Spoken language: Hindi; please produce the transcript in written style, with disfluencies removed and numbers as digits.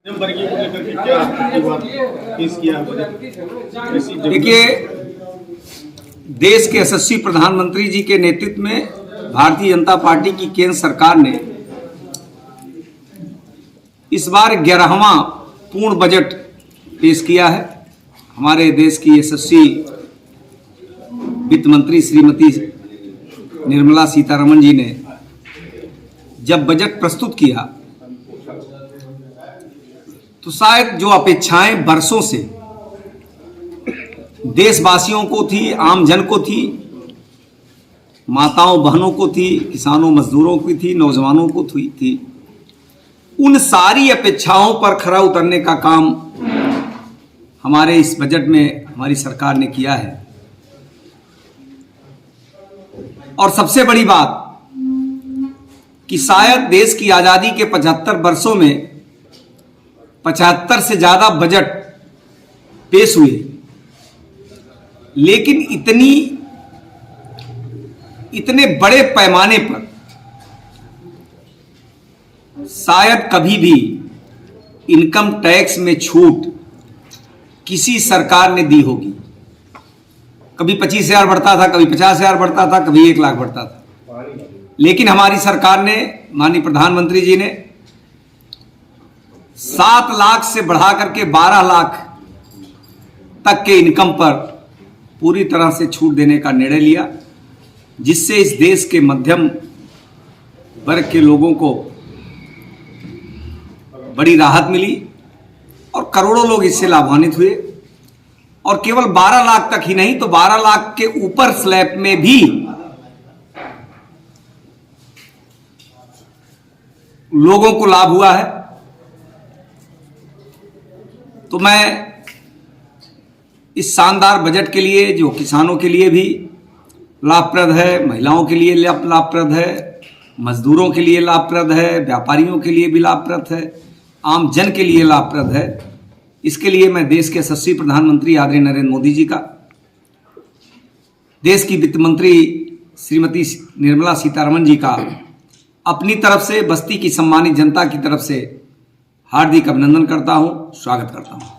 वर्गीय को लेकर के क्या पेश किया? देखिए, देश के यशस्वी प्रधानमंत्री जी के नेतृत्व में भारतीय जनता पार्टी की केंद्र सरकार ने इस बार 11वां पूर्ण बजट पेश किया है। हमारे देश की यशस्वी वित्त मंत्री श्रीमती निर्मला सीतारमण जी ने जब बजट प्रस्तुत किया तो शायद जो अपेक्षाएं बरसों से देशवासियों को थी, आम जन को थी, माताओं बहनों को थी, किसानों मजदूरों की थी, नौजवानों को थी, उन सारी अपेक्षाओं पर खरा उतरने का काम हमारे इस बजट में हमारी सरकार ने किया है। और सबसे बड़ी बात कि शायद देश की आजादी के 75 वर्षों में 75 से ज्यादा बजट पेश हुए, लेकिन इतने बड़े पैमाने पर शायद कभी भी इनकम टैक्स में छूट किसी सरकार ने दी होगी। कभी 25,000 बढ़ता था, कभी 50,000 बढ़ता था, कभी 1 लाख बढ़ता था, लेकिन हमारी सरकार ने, माननीय प्रधानमंत्री जी ने 7 लाख से बढ़ा करके 12 लाख तक के इनकम पर पूरी तरह से छूट देने का निर्णय लिया, जिससे इस देश के मध्यम वर्ग के लोगों को बड़ी राहत मिली और करोड़ों लोग इससे लाभान्वित हुए। और केवल 12 लाख तक ही नहीं, तो 12 लाख के ऊपर स्लैब में भी लोगों को लाभ हुआ है। तो मैं इस शानदार बजट के लिए, जो किसानों के लिए भी लाभप्रद है, महिलाओं के लिए लाभप्रद है, मजदूरों के लिए लाभप्रद है, व्यापारियों के लिए भी लाभप्रद है, आम जन के लिए लाभप्रद है, इसके लिए मैं देश के यशस्वी प्रधानमंत्री आदरणीय नरेंद्र मोदी जी का, देश की वित्त मंत्री श्रीमती निर्मला सीतारमण जी का अपनी तरफ से, बस्ती की सम्मानित जनता की तरफ से हार्दिक अभिनंदन करता हूं, स्वागत करता हूं।